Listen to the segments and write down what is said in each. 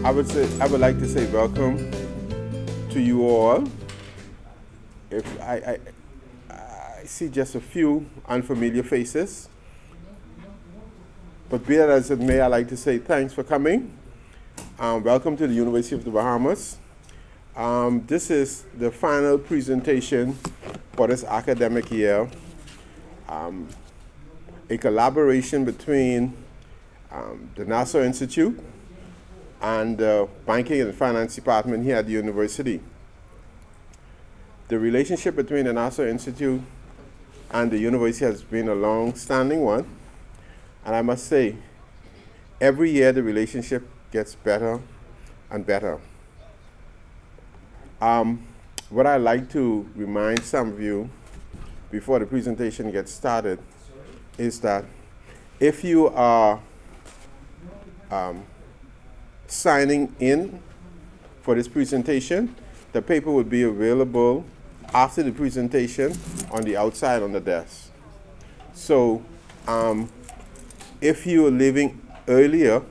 I would like to say welcome to you all. If I see just a few unfamiliar faces, but be that as it may, I'd like to say thanks for coming. Welcome to the University of the Bahamas. This is the final presentation for this academic year, a collaboration between the Nassau Institute and the Banking and Finance Department here at the university. The relationship between the Nassau Institute and the university has been a long-standing one, and I must say, every year the relationship gets better and better. What I'd like to remind some of you before the presentation gets started is that if you are signing in for this presentation, the paper will be available after the presentation on the outside on the desk. So if you are leaving earlier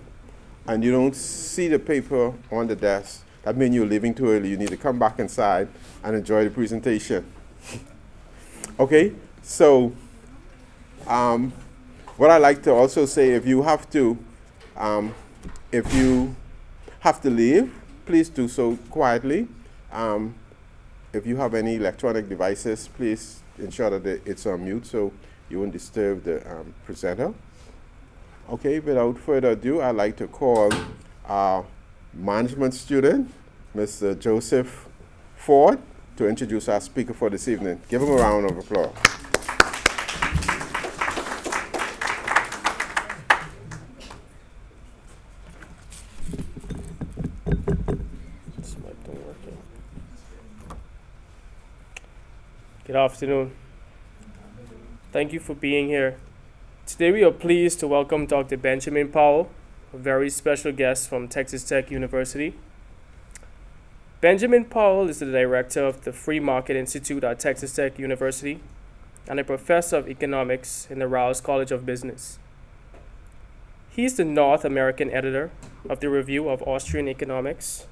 and you don't see the paper on the desk, that means you're leaving too early. You need to come back inside and enjoy the presentation. Okay, so what I like to also say, if you have to leave, please do so quietly. If you have any electronic devices, please ensure that it's on mute so you won't disturb the presenter. Okay, without further ado, I'd like to call our management student, Mr. Joseph Ford, to introduce our speaker for this evening. Give him a round of applause. Good afternoon. Thank you for being here. Today we are pleased to welcome Dr. Benjamin Powell, a very special guest from Texas Tech University. Benjamin Powell is the director of the Free Market Institute at Texas Tech University and a professor of economics in the Rouse College of Business. He is the North American editor of the Review of Austrian Economics,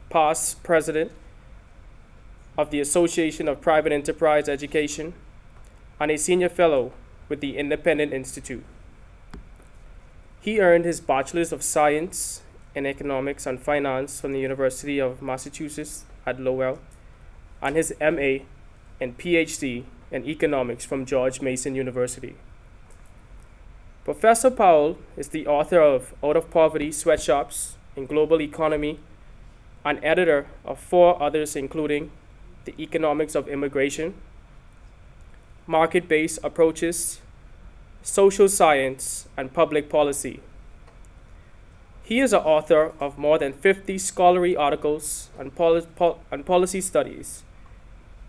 past president of the Association of Private Enterprise Education, and a senior fellow with the Independent Institute. He earned his Bachelor's of Science in Economics and Finance from the University of Massachusetts at Lowell, and his MA and PhD in Economics from George Mason University. Professor Powell is the author of Out of Poverty, Sweatshops in Global Economy, and editor of 4 others including The Economics of Immigration, Market-Based Approaches, Social Science, and Public Policy. He is the author of more than 50 scholarly articles and policy studies.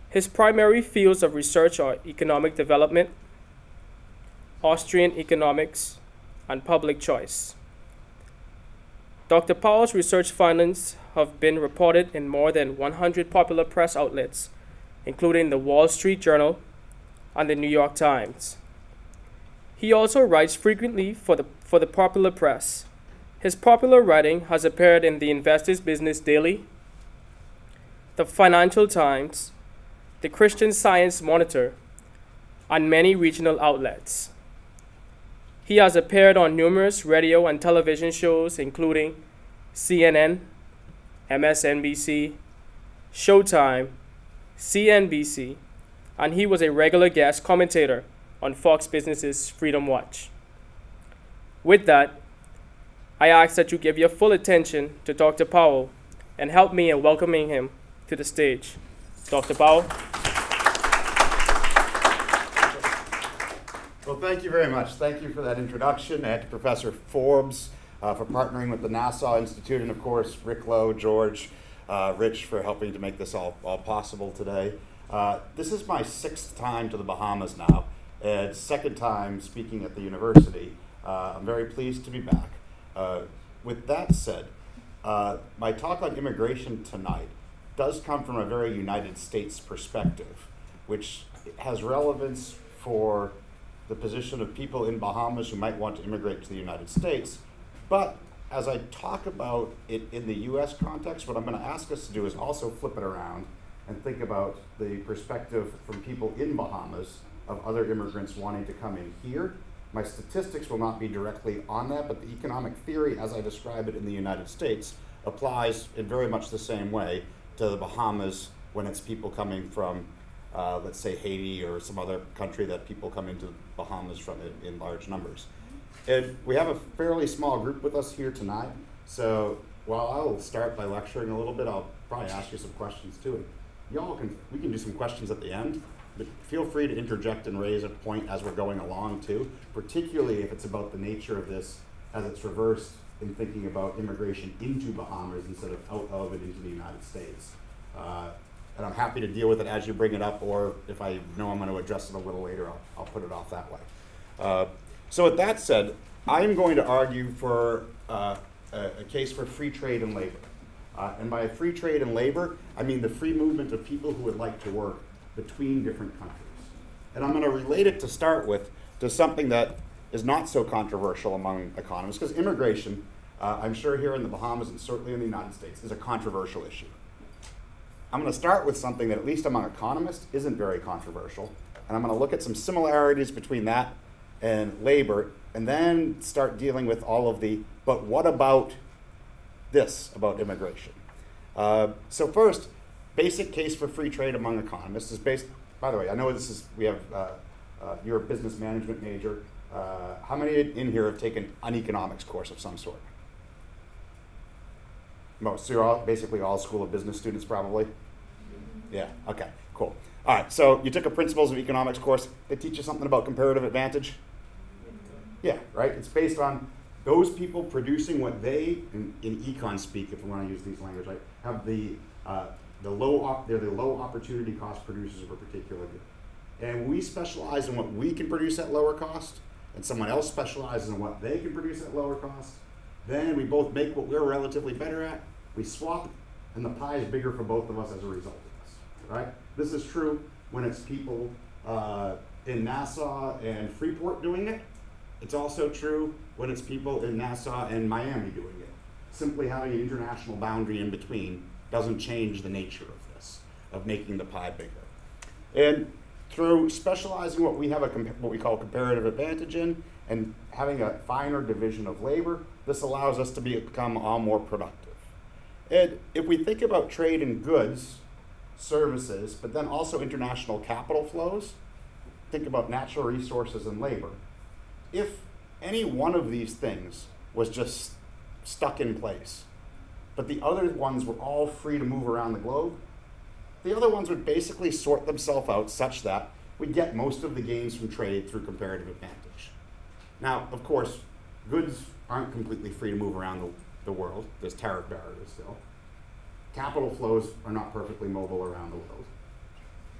His primary fields of research are economic development, Austrian economics, and public choice. Dr. Powell's research findings have been reported in more than 100 popular press outlets, including the Wall Street Journal and the New York Times. He also writes frequently for the popular press. His popular writing has appeared in the Investor's Business Daily, the Financial Times, the Christian Science Monitor, and many regional outlets. He has appeared on numerous radio and television shows, including CNN, MSNBC, Showtime, CNBC, and he was a regular guest commentator on Fox Business's Freedom Watch. With that, I ask that you give your full attention to Dr. Powell and help me in welcoming him to the stage. Dr. Powell. Well, thank you very much. Thank you for that introduction, and to Professor Forbes for partnering with the Nassau Institute, and of course, Rick Lowe, George, Rich for helping to make this all possible today. This is my 6th time to the Bahamas now, and 2nd time speaking at the university. I'm very pleased to be back. With that said, my talk on immigration tonight does come from a very United States perspective, which has relevance for the position of people in Bahamas who might want to immigrate to the United States, but as I talk about it in the US context, what I'm going to ask us to do is also flip it around and think about the perspective from people in Bahamas of other immigrants wanting to come in here. My statistics will not be directly on that, but the economic theory, as I describe it in the United States, applies in very much the same way to the Bahamas when it's people coming from, let's say, Haiti or some other country that people come into the Bahamas from in large numbers. And we have a fairly small group with us here tonight, so while I'll start by lecturing a little bit, I'll probably ask you some questions too. We can do some questions at the end, but feel free to interject and raise a point as we're going along too, particularly if it's about the nature of this as it's reversed in thinking about immigration into Bahamas instead of out of and into the United States. And I'm happy to deal with it as you bring it up, or if I know I'm going to address it a little later, I'll put it off that way. So with that said, I'm going to argue for a case for free trade and labor. And by free trade and labor, I mean the free movement of people who would like to work between different countries. And I'm going to relate it to start with to something that is not so controversial among economists, because immigration, I'm sure here in the Bahamas and certainly in the United States, is a controversial issue. I'm going to start with something that, at least among economists, isn't very controversial. And I'm going to look at some similarities between that and labor, and then start dealing with all of the, but what about this about immigration? So first, basic case for free trade among economists is based, by the way, I know this is, we have, you're a business management major. How many in here have taken an economics course of some sort? Most, so you're all, basically all School of Business students probably? Yeah, okay, cool. All right, so you took a Principles of Economics course. They teach you something about comparative advantage? Yeah, right? It's based on those people producing what they, in econ speak, if we want to use these language, right, have they're the low opportunity cost producers of a particular good. And we specialize in what we can produce at lower cost, and someone else specializes in what they can produce at lower cost. Then we both make what we're relatively better at, we swap, and the pie is bigger for both of us as a result of this, right? This is true when it's people in Nassau and Freeport doing it. It's also true when it's people in Nassau and Miami doing it. Simply having an international boundary in between doesn't change the nature of this, of making the pie bigger. And through specializing what we have what we call comparative advantage in, and having a finer division of labor, this allows us to become all more productive. And if we think about trade in goods, services, but then also international capital flows, think about natural resources and labor. If any one of these things was just stuck in place, but the other ones were all free to move around the globe, the other ones would basically sort themselves out such that we get most of the gains from trade through comparative advantage. Now, of course, goods aren't completely free to move around the world. There's tariff barriers still. Capital flows are not perfectly mobile around the world.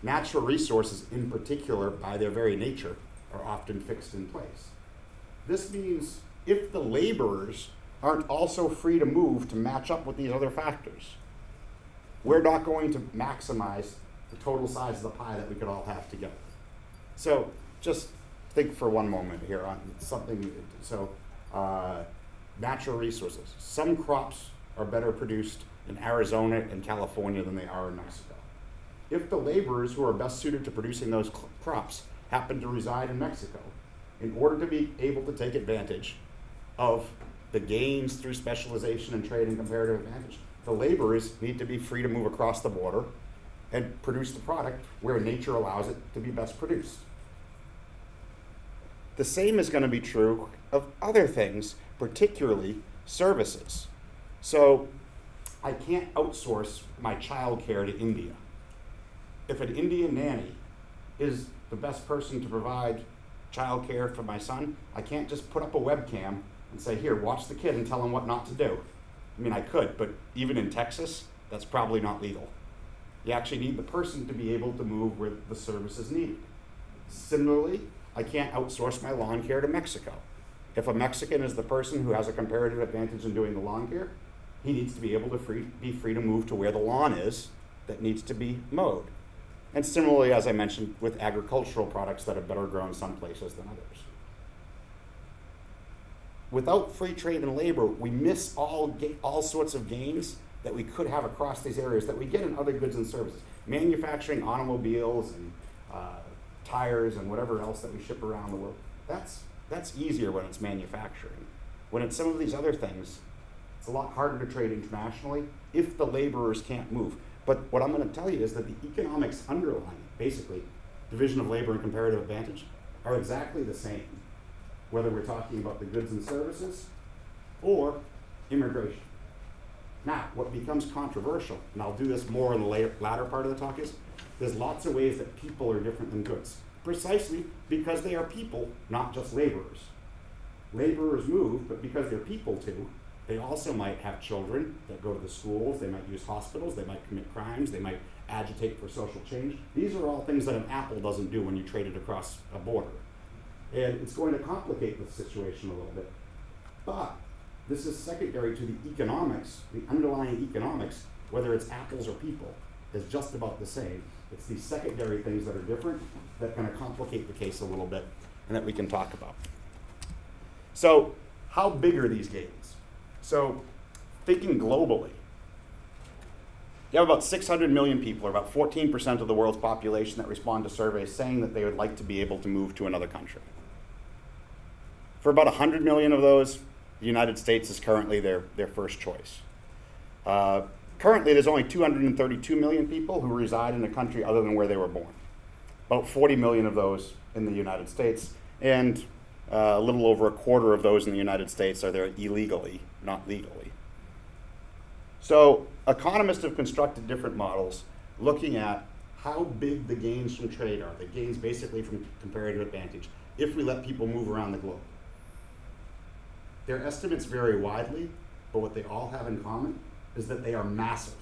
Natural resources, in particular, by their very nature, are often fixed in place. This means if the laborers aren't also free to move to match up with these other factors, we're not going to maximize the total size of the pie that we could all have together. So just think for one moment here on something. So natural resources. Some crops are better produced in Arizona and California than they are in Mexico. If the laborers who are best suited to producing those crops happen to reside in Mexico, in order to be able to take advantage of the gains through specialization and trade and comparative advantage, the laborers need to be free to move across the border and produce the product where nature allows it to be best produced. The same is going to be true of other things, particularly services. So I can't outsource my childcare to India. If an Indian nanny is the best person to provide childcare for my son, I can't just put up a webcam and say, here, watch the kid and tell him what not to do. I mean, I could, but even in Texas, that's probably not legal. You actually need the person to be able to move where the service is needed. Similarly, I can't outsource my lawn care to Mexico. If a Mexican is the person who has a comparative advantage in doing the lawn care, he needs to be able to be free to move to where the lawn is that needs to be mowed. And similarly, as I mentioned, with agricultural products that are better grown some places than others. without free trade in labor, we miss all sorts of gains that we could have across these areas that we get in other goods and services. Manufacturing automobiles and tires and whatever else that we ship around the world, that's easier when it's manufacturing. When it's some of these other things, it's a lot harder to trade internationally if the laborers can't move. But what I'm going to tell you is that the economics underlying, basically, division of labor and comparative advantage, are exactly the same, whether we're talking about the goods and services or immigration. Now, what becomes controversial, and I'll do this more in the latter part of the talk, is there's lots of ways that people are different than goods, precisely because they are people, not just laborers. Laborers move, but because they're people too, they also might have children that go to the schools, they might use hospitals, they might commit crimes, they might agitate for social change. These are all things that an apple doesn't do when you trade it across a border. And it's going to complicate the situation a little bit. But this is secondary to the economics, the underlying economics, whether it's apples or people, is just about the same. It's these secondary things that are different that are going to complicate the case a little bit and that we can talk about. So how big are these gains? So thinking globally, you have about 600 million people, or about 14% of the world's population, that respond to surveys saying that they would like to be able to move to another country. For about 100 million of those, the United States is currently their first choice. Currently, there's only 232 million people who reside in a country other than where they were born. About 40 million of those in the United States, and a little over a quarter of those in the United States are there illegally, not legally. So economists have constructed different models looking at how big the gains from trade are, the gains basically from comparative advantage, if we let people move around the globe. Their estimates vary widely, but what they all have in common is that they are massive.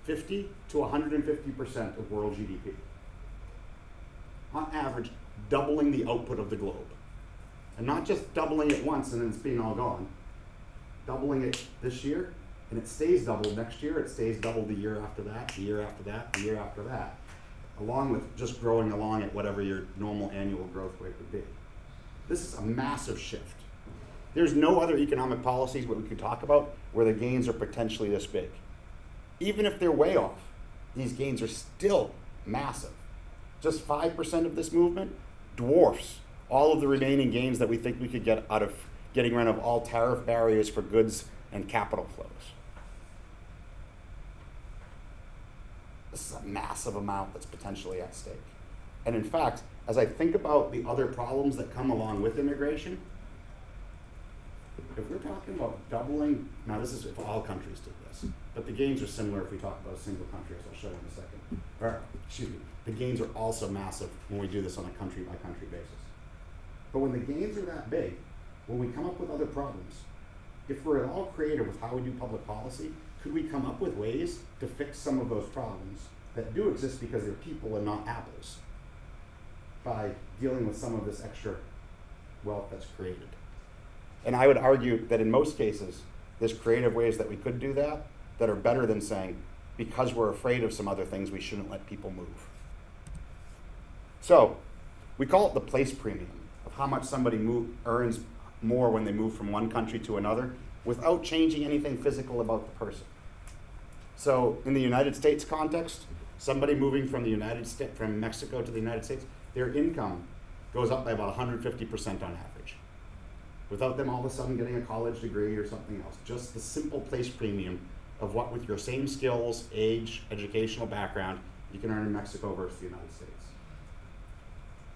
50 to 150% of world GDP. On average, doubling the output of the globe. And not just doubling it once and then it's being all gone. Doubling it this year, and it stays doubled next year, it stays doubled the year after that, the year after that, the year after that, along with just growing along at whatever your normal annual growth rate would be. This is a massive shift. There's no other economic policies what we could talk about where the gains are potentially this big. Even if they're way off, these gains are still massive. Just 5% of this movement dwarfs all of the remaining gains that we think we could get out of getting rid of all tariff barriers for goods and capital flows. This is a massive amount that's potentially at stake. And in fact, as I think about the other problems that come along with immigration, if we're talking about doubling, now this is if all countries did this, but the gains are similar if we talk about a single country, as I'll show you in a second. Or, excuse me, the gains are also massive when we do this on a country by country basis. But when the gains are that big, when we come up with other problems, if we're at all creative with how we do public policy, could we come up with ways to fix some of those problems that do exist because they're people and not apples by dealing with some of this extra wealth that's created? And I would argue that in most cases, there's creative ways that we could do that that are better than saying, because we're afraid of some other things, we shouldn't let people move. So we call it the place premium, of how much somebody earns more when they move from one country to another without changing anything physical about the person. So in the United States context, somebody moving from from Mexico to the United States, their income goes up by about 150% on average, without them all of a sudden getting a college degree or something else. Just the simple place premium of what, with your same skills, age, educational background, you can earn in Mexico versus the United States.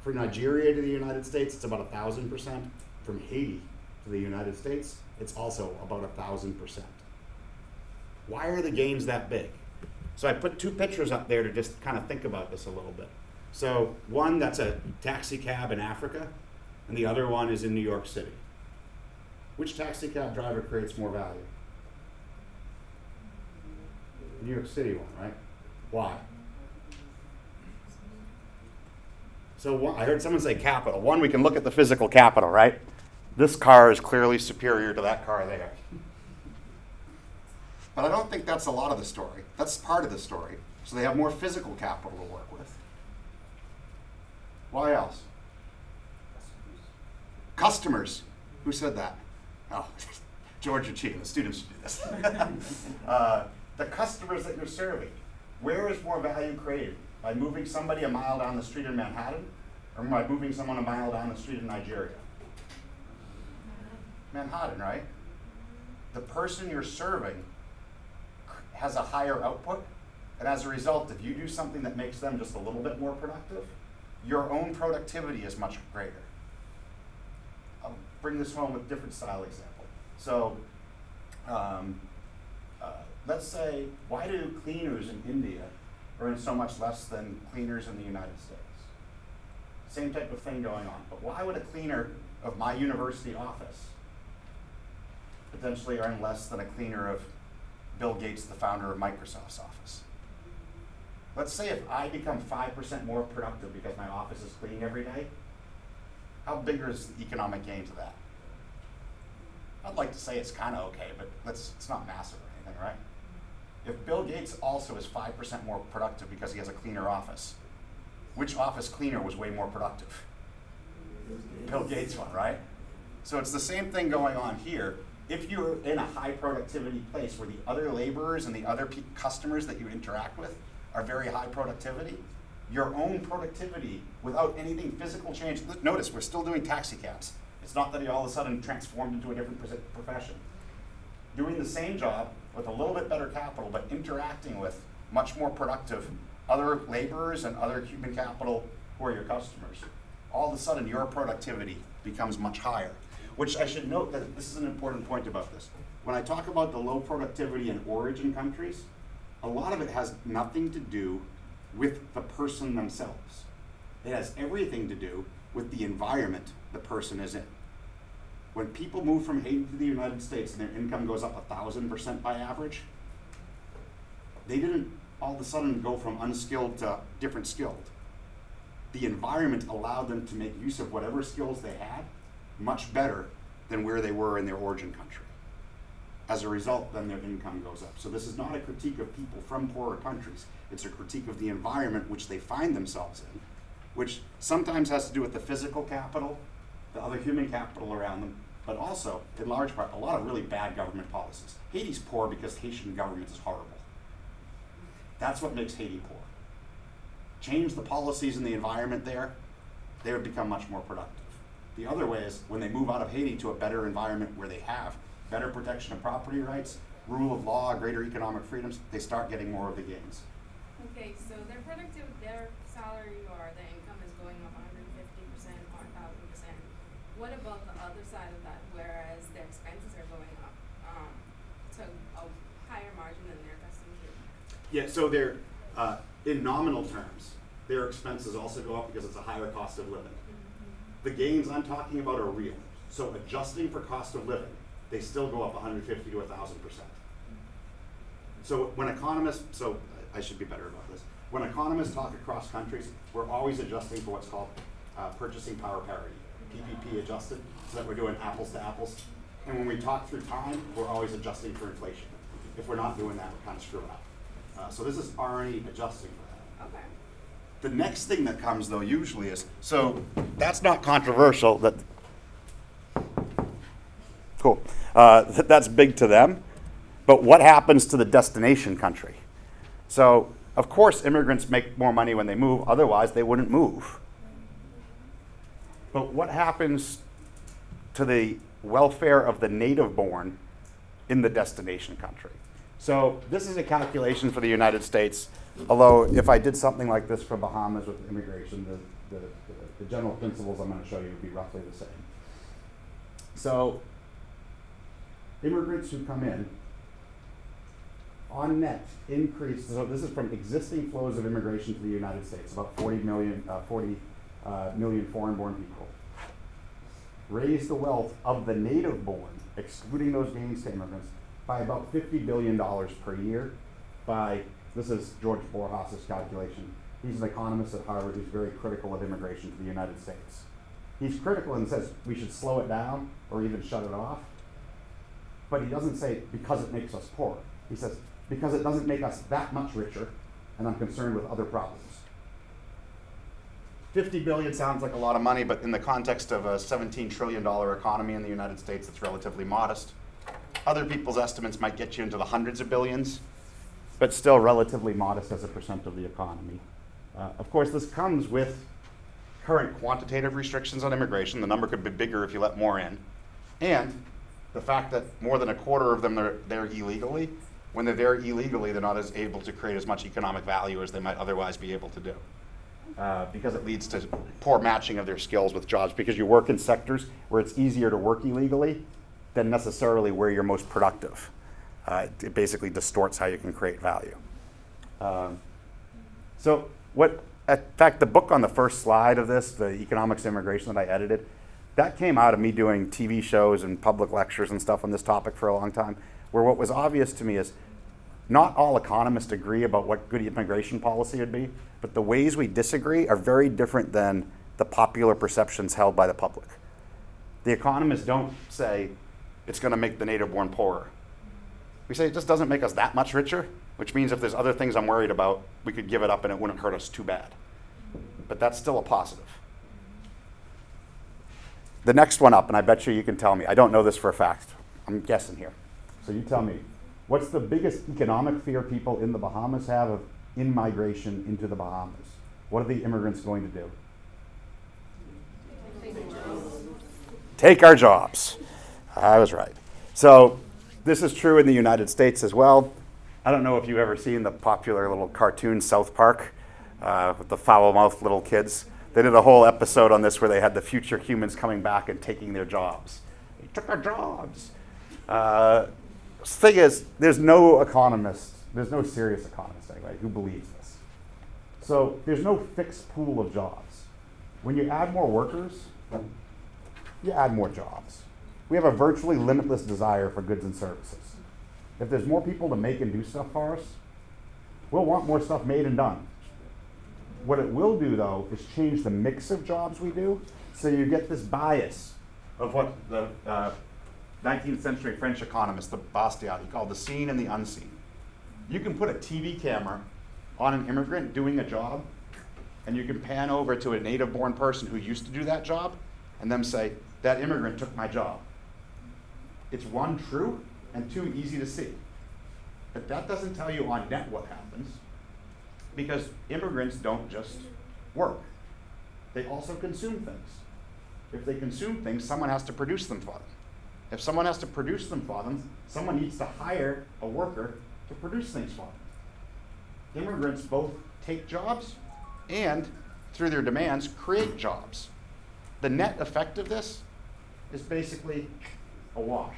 For Nigeria to the United States, it's about 1,000%. From Haiti to the United States, it's also about 1,000%. Why are the gains that big? So I put two pictures up there to just kind of think about this a little bit. So one, that's a taxi cab in Africa, and the other one is in New York City. Which taxi cab driver creates more value? The New York City one, right? Why? So I heard someone say capital. One, we can look at the physical capital, right? This car is clearly superior to that car there. But I don't think that's a lot of the story. That's part of the story. So they have more physical capital to work with. Why else? customers, who said that? Oh, George, you're cheating. The students should do this. The customers that you're serving, where is more value created? By moving somebody a mile down the street in Manhattan, or by moving someone a mile down the street in Nigeria? Manhattan, right? The person you're serving has a higher output, and as a result, if you do something that makes them just a little bit more productive, your own productivity is much greater. I'll bring this home with a different style example. So, let's say, why do cleaners in India earn so much less than cleaners in the United States? Same type of thing going on. But why would a cleaner of my university office potentially earn less than a cleaner of Bill Gates, the founder of Microsoft's office? Let's say if I become 5% more productive because my office is clean every day, how big is the economic gain to that? I'd like to say it's kind of okay, but it's not massive or anything, right? If Bill Gates also is 5% more productive because he has a cleaner office, which office cleaner was way more productive? Bill Gates one, right? So it's the same thing going on here. If you're in a high productivity place where the other laborers and the other customers that you interact with are very high productivity, your own productivity without anything physical change. Notice, we're still doing taxi cabs. It's not that he all of a sudden transformed into a different profession. Doing the same job with a little bit better capital, but interacting with much more productive other laborers and other human capital who are your customers. All of a sudden, your productivity becomes much higher. Which I should note that this is an important point about this. When I talk about the low productivity in origin countries, a lot of it has nothing to do with the person themselves. It has everything to do with the environment the person is in. When people move from Haiti to the United States and their income goes up 1,000% by average, they didn't all of a sudden go from unskilled to different skilled. The environment allowed them to make use of whatever skills they had much better than where they were in their origin country. As a result, then their income goes up. So this is not a critique of people from poorer countries. It's a critique of the environment which they find themselves in, which sometimes has to do with the physical capital, the other human capital around them, but also, in large part, a lot of really bad government policies. Haiti's poor because Haitian government is horrible. That's what makes Haiti poor. Change the policies and the environment there, they would become much more productive. The other way is when they move out of Haiti to a better environment where they have better protection of property rights, rule of law, greater economic freedoms, they start getting more of the gains. Okay, so their productive, their salary or their income is going up 150% or 1,000%. What about the other side of that, whereas their expenses are going up to a higher margin than their customers do? Yeah, so they're, in nominal terms, their expenses also go up because it's a higher cost of living. The gains I'm talking about are real. So adjusting for cost of living, they still go up 150 to 1,000%. So when economists, so I should be better about this. When economists talk across countries, we're always adjusting for what's called purchasing power parity, PPP adjusted, so that we're doing apples to apples. And when we talk through time, we're always adjusting for inflation. If we're not doing that, we're kind of screwing up. So this is already adjusting for that. Okay. The next thing that comes, though, usually is, so that's not controversial. Cool. That's big to them. But what happens to the destination country? So, of course, immigrants make more money when they move. Otherwise, they wouldn't move. But what happens to the welfare of the native-born in the destination country? So this is a calculation for the United States. Although if I did something like this for Bahamas with immigration, the general principles I'm going to show you would be roughly the same. So immigrants who come in, on net, increase, so this is from existing flows of immigration to the United States, about 40 million foreign-born people. Raise the wealth of the native-born, excluding those gains to immigrants, by about $50 billion per year by, this is George Borjas' calculation. He's an economist at Harvard who's very critical of immigration to the United States. He's critical and says we should slow it down or even shut it off. But he doesn't say because it makes us poor. He says because it doesn't make us that much richer and I'm concerned with other problems. $50 billion sounds like a lot of money, but in the context of a $17 trillion economy in the United States, it's relatively modest. Other people's estimates might get you into the hundreds of billions, but still relatively modest as a percent of the economy. Of course, this comes with current quantitative restrictions on immigration. The number could be bigger if you let more in. And the fact that more than a quarter of them are there illegally. When they're there illegally, they're not as able to create as much economic value as they might otherwise be able to do. Because it leads to poor matching of their skills with jobs, because you work in sectors where it's easier to work illegally than necessarily where you're most productive. It basically distorts how you can create value. In fact, the book on the first slide of this, the Economics of Immigration that I edited, that came out of me doing TV shows and public lectures and stuff on this topic for a long time, where what was obvious to me is not all economists agree about what good immigration policy would be, but the ways we disagree are very different than the popular perceptions held by the public. The economists don't say it's going to make the native-born poorer. We say it just doesn't make us that much richer, which means if there's other things I'm worried about, we could give it up and it wouldn't hurt us too bad. But that's still a positive. The next one up, and I bet you can tell me. I don't know this for a fact. I'm guessing here. So you tell me, what's the biggest economic fear people in the Bahamas have of in-migration into the Bahamas? What are the immigrants going to do? Take our jobs. I was right. So this is true in the United States as well. I don't know if you've ever seen the popular little cartoon South Park with the foul-mouthed little kids. They did a whole episode on this where they had the future humans coming back and taking their jobs. They took our jobs. The thing is, there's no economist, there's no serious economist anyway who believes this. So there's no fixed pool of jobs. When you add more workers, you add more jobs. We have a virtually limitless desire for goods and services. If there's more people to make and do stuff for us, we'll want more stuff made and done. What it will do, though, is change the mix of jobs we do, so you get this bias of what the 19th century French economist, the Bastiat, he called the seen and the unseen. You can put a TV camera on an immigrant doing a job, and you can pan over to a native-born person who used to do that job, and then say, that immigrant took my job. It's one, true, and two, easy to see. But that doesn't tell you on net what happens, because immigrants don't just work. They also consume things. If they consume things, someone has to produce them for them. If someone has to produce them for them, someone needs to hire a worker to produce things for them. Immigrants both take jobs and, through their demands, create jobs. The net effect of this is basically a wash.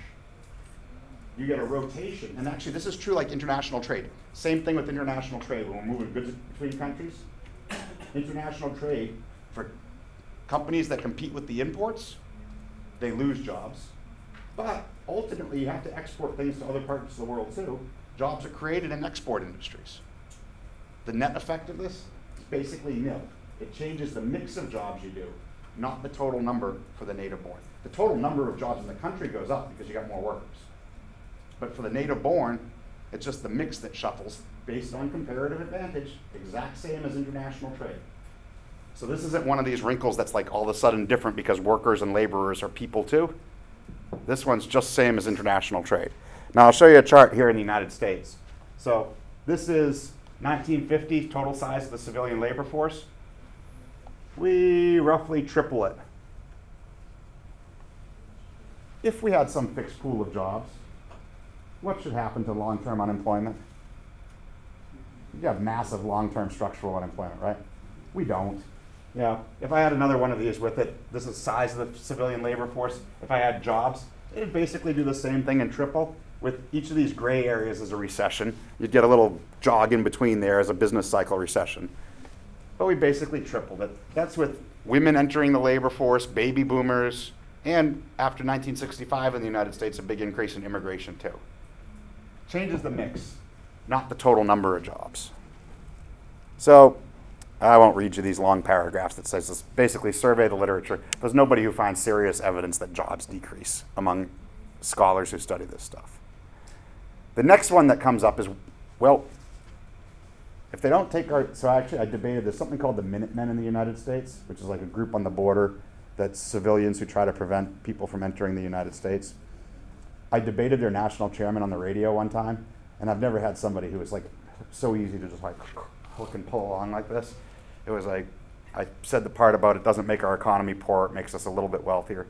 You get a rotation, and actually this is true like international trade. Same thing with international trade. When we're moving goods between countries, international trade, for companies that compete with the imports, they lose jobs. But ultimately, you have to export things to other parts of the world too. Jobs are created in export industries. The net effect of this is basically nil. It changes the mix of jobs you do, not the total number for the native-born. The total number of jobs in the country goes up because you got more workers. But for the native-born, it's just the mix that shuffles based on comparative advantage, exact same as international trade. So this isn't one of these wrinkles that's like all of a sudden different because workers and laborers are people too. This one's just same as international trade. Now I'll show you a chart here in the United States. So this is 1950 total size of the civilian labor force. We roughly triple it. If we had some fixed pool of jobs, what should happen to long-term unemployment? You have massive long-term structural unemployment, right? We don't. Yeah, if I had another one of these with it, this is the size of the civilian labor force. If I had jobs, it'd basically do the same thing and triple. With each of these gray areas as a recession, you'd get a little jog in between there as a business cycle recession. But we basically tripled it. That's with women entering the labor force, baby boomers, and after 1965 in the United States, a big increase in immigration too. Changes the mix, not the total number of jobs. So I won't read you these long paragraphs that says this. Basically, survey the literature. There's nobody who finds serious evidence that jobs decrease among scholars who study this stuff. The next one that comes up is, well, If they don't take our, so actually I debated, there's something called the Minutemen in the United States, which is like a group on the border that's civilians who try to prevent people from entering the United States. I debated their national chairman on the radio one time, and I've never had somebody who was like so easy to just like hook and pull along like this. It was like, I said the part about it doesn't make our economy poor, it makes us a little bit wealthier.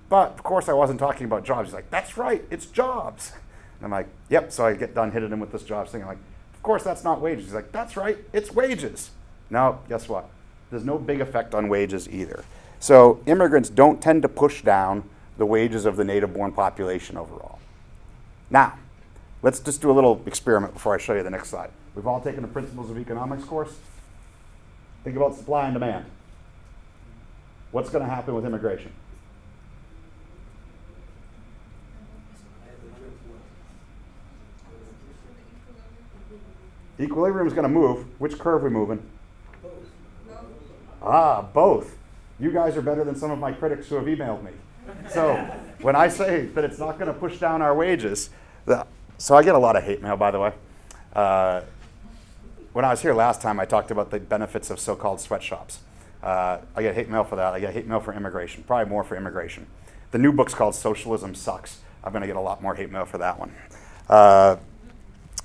But of course I wasn't talking about jobs. He's like, that's right, it's jobs. And I'm like, yep, so I get done hitting him with this jobs thing. I'm like, of course that's not wages. He's like, that's right, it's wages. Now, guess what? There's no big effect on wages either. So immigrants don't tend to push down the wages of the native-born population overall. Now, let's just do a little experiment before I show you the next slide. We've all taken the Principles of Economics course. Think about supply and demand. What's going to happen with immigration? Equilibrium is going to move. Which curve are we moving? Ah, both. You guys are better than some of my critics who have emailed me. So when I say that it's not going to push down our wages, so I get a lot of hate mail, by the way. When I was here last time, I talked about the benefits of so-called sweatshops. I get hate mail for that. I get hate mail for immigration, probably more for immigration. The new book's called Socialism Sucks. I'm going to get a lot more hate mail for that one.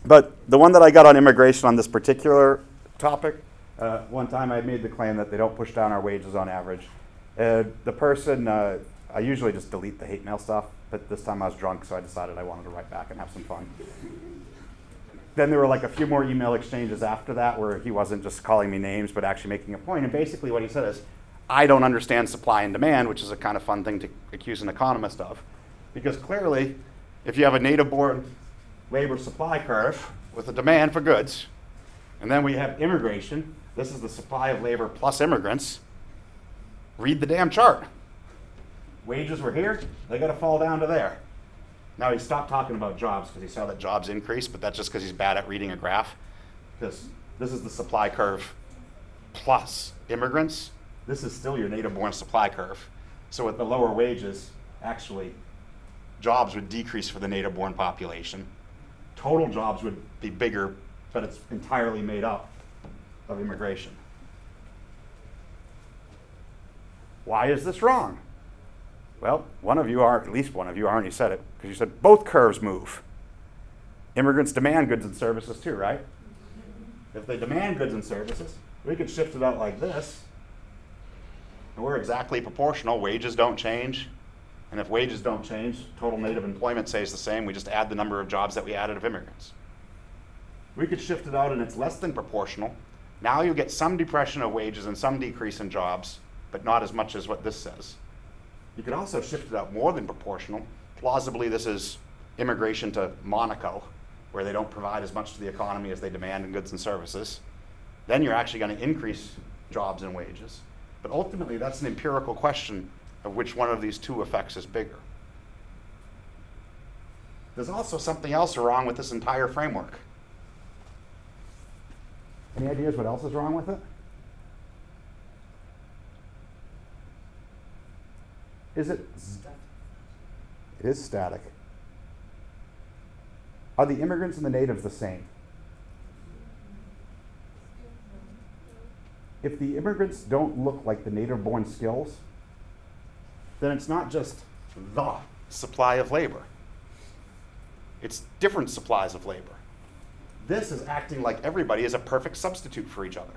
But the one that I got on immigration on this particular topic, one time I made the claim that they don't push down our wages on average. The person, I usually just delete the hate mail stuff, but this time I was drunk, so I decided I wanted to write back and have some fun. Then there were like a few more email exchanges after that where he wasn't just calling me names, but actually making a point. And basically what he said is, I don't understand supply and demand, which is a kind of fun thing to accuse an economist of. Because clearly, if you have a native-born labor supply curve with a demand for goods, and then we have immigration, this is the supply of labor plus immigrants, read the damn chart. Wages were here, they got to fall down to there. Now he stopped talking about jobs because he saw that jobs increase, but that's just because he's bad at reading a graph. Because this is the supply curve plus immigrants. This is still your native-born supply curve. So with the lower wages, actually, jobs would decrease for the native-born population. Total jobs would be bigger, but it's entirely made up of immigration. Why is this wrong? Well, one of you are, at least one of you already said it, because you said both curves move. Immigrants demand goods and services too, right? If they demand goods and services, we could shift it out like this, and we're exactly proportional. Wages don't change, and if wages don't change, total native employment stays the same. We just add the number of jobs that we added of immigrants. We could shift it out and it's less than proportional. Now you get some depression of wages and some decrease in jobs, but not as much as what this says. You could also shift it out more than proportional. Plausibly, this is immigration to Monaco, where they don't provide as much to the economy as they demand in goods and services. Then you're actually going to increase jobs and wages. But ultimately, that's an empirical question of which one of these two effects is bigger. There's also something else wrong with this entire framework. Any ideas what else is wrong with it? Is it? It is static. Are the immigrants and the natives the same? If the immigrants don't look like the native-born skills, then it's not just the supply of labor. It's different supplies of labor. This is acting like everybody is a perfect substitute for each other.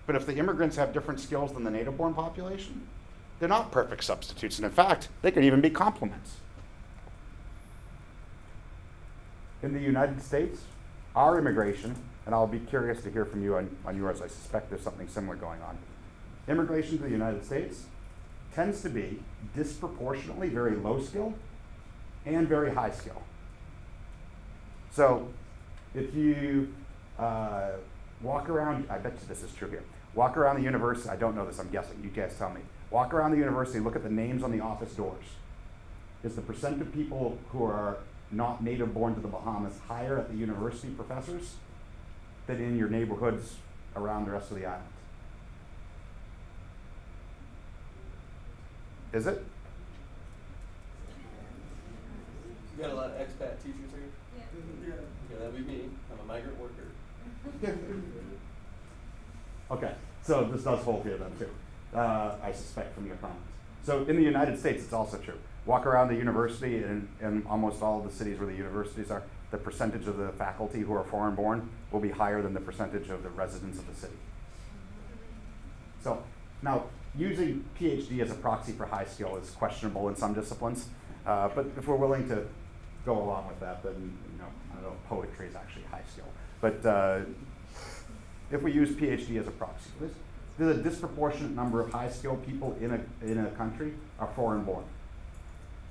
But if the immigrants have different skills than the native-born population, they're not perfect substitutes, and in fact, they could even be complements. In the United States, our immigration, and I'll be curious to hear from you on yours, I suspect there's something similar going on. Immigration to the United States tends to be disproportionately very low skill and very high skill. So if you walk around, I bet you this is true here, walk around the university, I don't know this, I'm guessing, you guys tell me. Walk around the university and look at the names on the office doors. Is the percent of people who are not native born to the Bahamas higher at the university professors than in your neighborhoods around the rest of the island? Is it? You got a lot of expat teachers here? Yeah, that'd be me. I'm a migrant worker. Okay, so this does hold here then too, I suspect from the economists. So in the United States, it's also true. Walk around the university and in almost all of the cities where the universities are, the percentage of the faculty who are foreign born will be higher than the percentage of the residents of the city. So now, using PhD as a proxy for high skill is questionable in some disciplines, but if we're willing to go along with that, then I don't know if poetry is actually high skill. But if we use PhD as a proxy for this, there's a disproportionate number of high skilled people in a country are foreign born.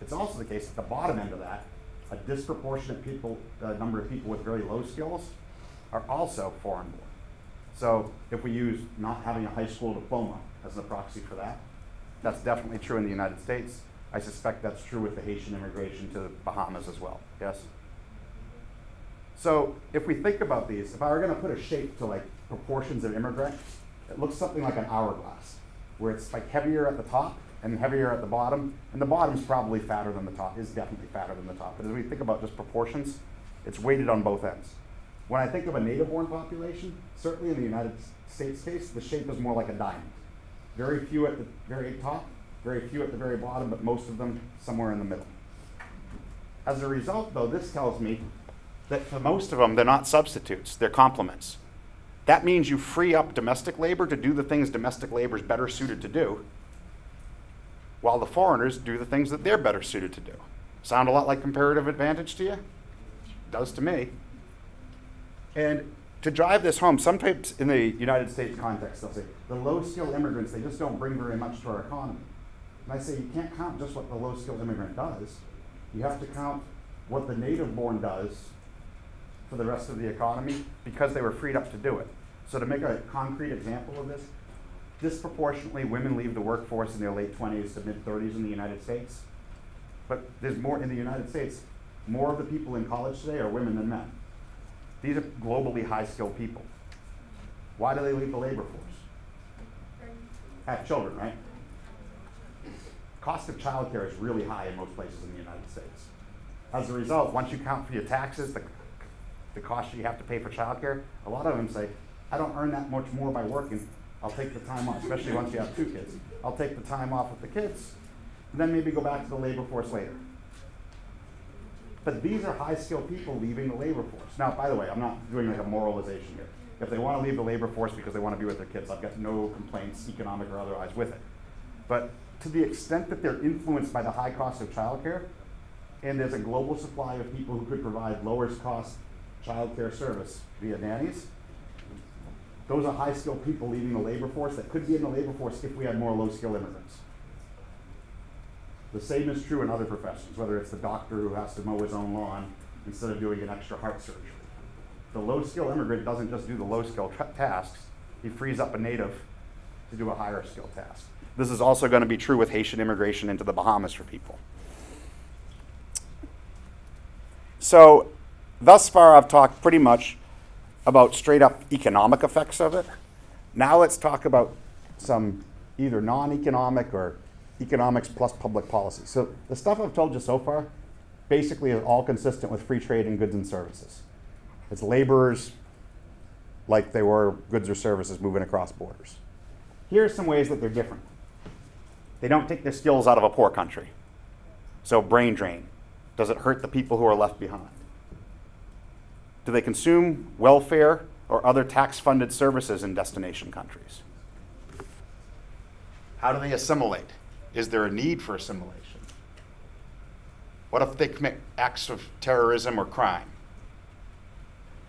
It's also the case at the bottom end of that, a disproportionate number of people with very low skills are also foreign born. So if we use not having a high school diploma as a proxy for that, that's definitely true in the United States. I suspect that's true with the Haitian immigration to the Bahamas as well, yes? So if we think about these, if I were gonna put a shape to like proportions of immigrants, it looks something like an hourglass, where it's like heavier at the top and heavier at the bottom, and the bottom's probably fatter than the top, is definitely fatter than the top. But as we think about just proportions, it's weighted on both ends. When I think of a native-born population, certainly in the United States case, the shape is more like a diamond. Very few at the very top, very few at the very bottom, but most of them somewhere in the middle. As a result, though, this tells me that for most of them, they're not substitutes, they're complements. That means you free up domestic labor to do the things domestic labor is better suited to do, while the foreigners do the things that they're better suited to do. Sound a lot like comparative advantage to you? It does to me. And to drive this home, sometimes in the United States context, they'll say, the low-skilled immigrants, they just don't bring very much to our economy. And I say, you can't count just what the low-skilled immigrant does. You have to count what the native-born does for the rest of the economy because they were freed up to do it. So to make a concrete example of this, disproportionately women leave the workforce in their late 20s to mid-30s in the United States. But there's more in the United States, more of the people in college today are women than men. These are globally high-skilled people. Why do they leave the labor force? Have children, right? Cost of childcare is really high in most places in the United States. As a result, once you count for your taxes, the cost you have to pay for childcare, a lot of them say, I don't earn that much more by working. I'll take the time off, especially once you have 2 kids. I'll take the time off with the kids, and then maybe go back to the labor force later. But these are high-skilled people leaving the labor force. Now, by the way, I'm not doing like a moralization here. If they want to leave the labor force because they want to be with their kids, I've got no complaints, economic or otherwise, with it. But to the extent that they're influenced by the high cost of childcare, and there's a global supply of people who could provide lowest cost childcare service via nannies, those are high-skilled people leaving the labor force that could be in the labor force if we had more low-skilled immigrants. The same is true in other professions, whether it's the doctor who has to mow his own lawn instead of doing an extra heart surgery. The low-skill immigrant doesn't just do the low-skill tasks, he frees up a native to do a higher-skill task. This is also going to be true with Haitian immigration into the Bahamas for people. So, thus far I've talked pretty much about straight-up economic effects of it. Now let's talk about some either non-economic or economics plus public policy. So the stuff I've told you so far basically is all consistent with free trade in goods and services. It's laborers like they were goods or services moving across borders. Here's some ways that they're different. They don't take their skills out of a poor country. So brain drain. Does it hurt the people who are left behind? Do they consume welfare or other tax-funded services in destination countries? How do they assimilate? Is there a need for assimilation? What if they commit acts of terrorism or crime?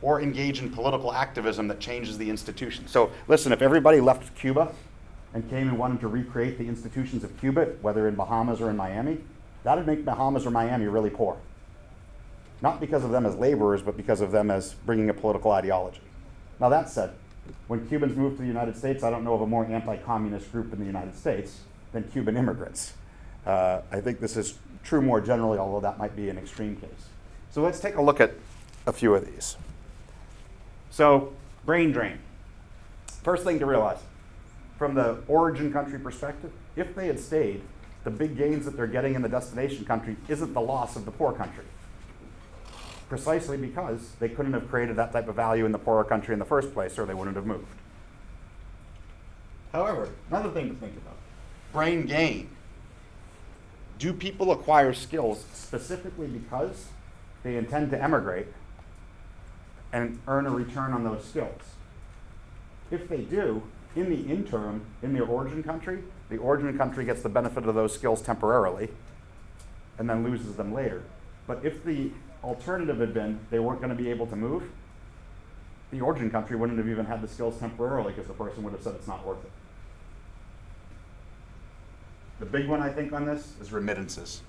Or engage in political activism that changes the institution? So listen, if everybody left Cuba and came and wanted to recreate the institutions of Cuba, whether in Bahamas or in Miami, that would make Bahamas or Miami really poor. Not because of them as laborers, but because of them as bringing a political ideology. Now that said, when Cubans moved to the United States, I don't know of a more anti-communist group in the United States than Cuban immigrants. I think this is true more generally, although that might be an extreme case. So let's take a look at a few of these. So, brain drain. First thing to realize, from the origin country perspective, if they had stayed, the big gains that they're getting in the destination country isn't the loss of the poor country. precisely because they couldn't have created that type of value in the poorer country in the first place, or they wouldn't have moved. However, another thing to think about, brain gain. Do people acquire skills specifically because they intend to emigrate and earn a return on those skills? If they do, in the interim, in their origin country, the origin country gets the benefit of those skills temporarily and then loses them later. But if the alternative had been they weren't going to be able to move, the origin country wouldn't have even had the skills temporarily because the person would have said it's not worth it. The big one, I think, on this is remittances.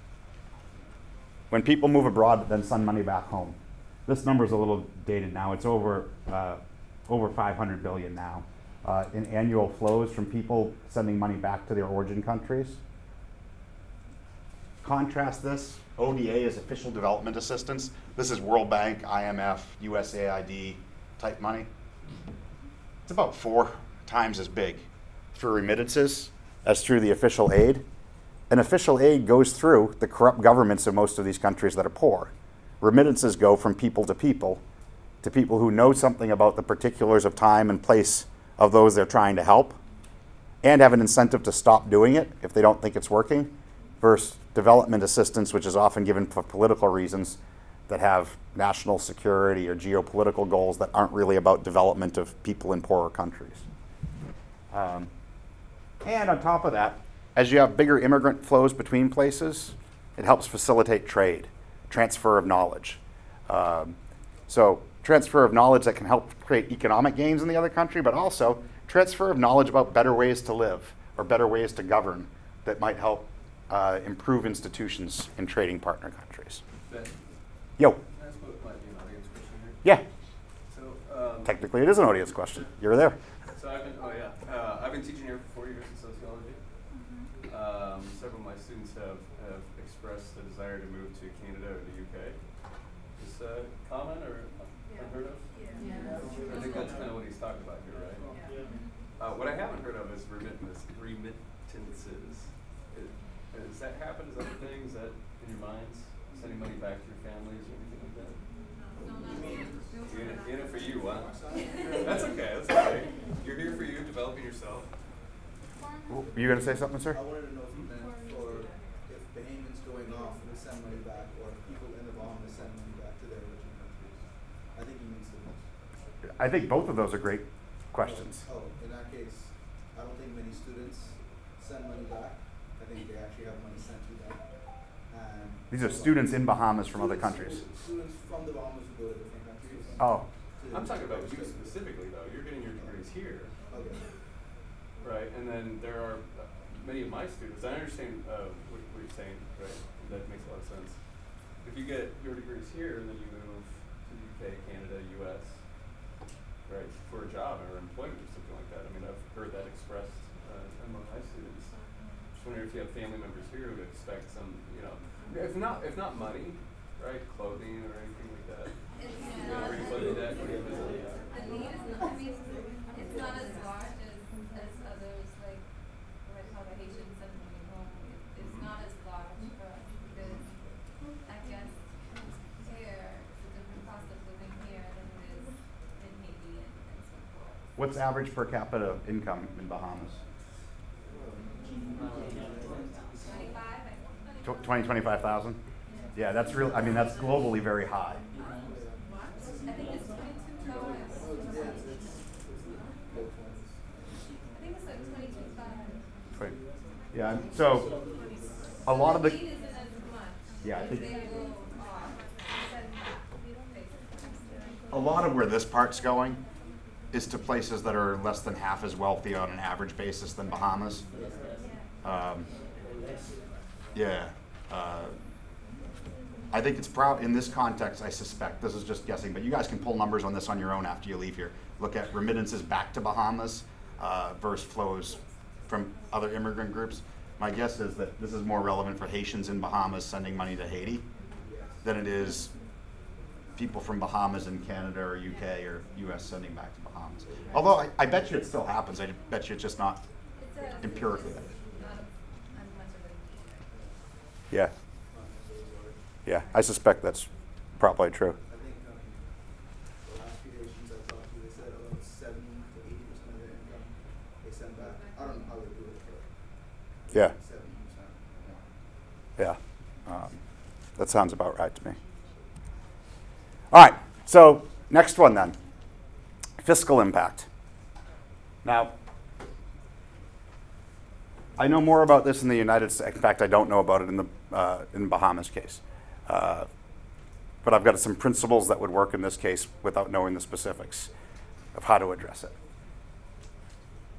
When people move abroad but then send money back home. This number is a little dated now. It's over 500 billion now in annual flows from people sending money back to their origin countries. Contrast this, ODA is official development assistance. This is World Bank, IMF, USAID type money. It's about 4 times as big for remittances as through the official aid. And official aid goes through the corrupt governments of most of these countries that are poor. Remittances go from people to people who know something about the particulars of time and place of those they're trying to help and have an incentive to stop doing it if they don't think it's working, versus development assistance, which is often given for political reasons that have national security or geopolitical goals that aren't really about development of people in poorer countries. And on top of that, as you have bigger immigrant flows between places, it helps facilitate trade, transfer of knowledge. So transfer of knowledge that can help create economic gains in the other country, but also transfer of knowledge about better ways to live or better ways to govern that might help improve institutions in trading partner countries. Ben, Yo. that's what might be an audience question here. Yeah. So, Technically, it is an audience question. You're there. so I've been teaching here for 4 years in sociology. Several of my students have expressed the desire to move to Canada or the UK. Is that common or unheard of? Yeah. I think that's kind of what he's talking about here, right? Yeah. What I haven't heard of is remittances. Does that happen as other things? Is that in your minds? Sending money back to your families or anything like that? In it for you, huh? That's okay, that's okay. You're here for you, developing yourself. Were you going to say something, sir? I wanted to know if you meant for if Bahamians going off will send money back, or if people in the Bahamas send money back to their origin countries. I think he means students. I think both of those are great questions. Oh, in that case, I don't think many students send money back. I think they actually have money sent to them. And These are students in Bahamas from other countries. Students from the Bahamas who go to different countries. Oh, I'm talking about you specifically, though. You're getting your degrees here, Okay. right? And then there are many of my students. I understand what you're saying, right? That makes a lot of sense. If you get your degrees here and then you move to the UK, Canada, US, right, for a job or employment or something like that. I mean, I've heard that expressed among my students. Just wondering if you have family members here who expect some, if not money, right, clothing or anything like that. Are you clothing debt? What do you have? The need is not, it's not as large as others, like how the Haitians send money home. It's not as large for us because I guess here, it's a different cost of living here than it is in Haiti and so forth. what's average per capita income in Bahamas? 20, 25,000? Yeah, that's real. I mean, that's globally very high. I think it's 22 dollars. I think it's like 22.5. Right. Yeah. So a lot of the Isn't as much. yeah, I think They will send back. a lot of where this part's going is to places that are less than half as wealthy on an average basis than Bahamas. Yeah. I think it's in this context, I suspect, this is just guessing, but you guys can pull numbers on this on your own after you leave here. Look at remittances back to Bahamas versus flows from other immigrant groups. My guess is that this is more relevant for Haitians in Bahamas sending money to Haiti than it is people from Bahamas in Canada or UK or US sending back to Bahamas. Although I bet you it still happens. I bet you it's just not empirically. Yeah. Yeah, I suspect that's probably true. Yeah. 70%. Yeah. That sounds about right to me. All right, so next one then. Fiscal impact. Now, I know more about this in the United States. In fact, I don't know about it in the Bahamas case. But I've got some principles that would work in this case without knowing the specifics of how to address it.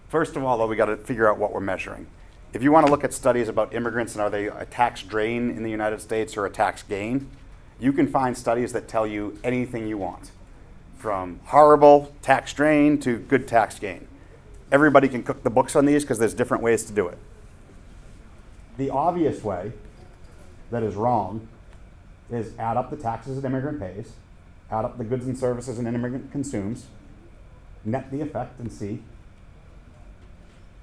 First of all, though, we got to figure out what we're measuring. If you want to look at studies about immigrants and are they a tax drain in the United States or a tax gain, you can find studies that tell you anything you want, from horrible tax drain to good tax gain. Everybody can cook the books on these because there's different ways to do it. The obvious way that is wrong is add up the taxes an immigrant pays, add up the goods and services an immigrant consumes, net the effect and see,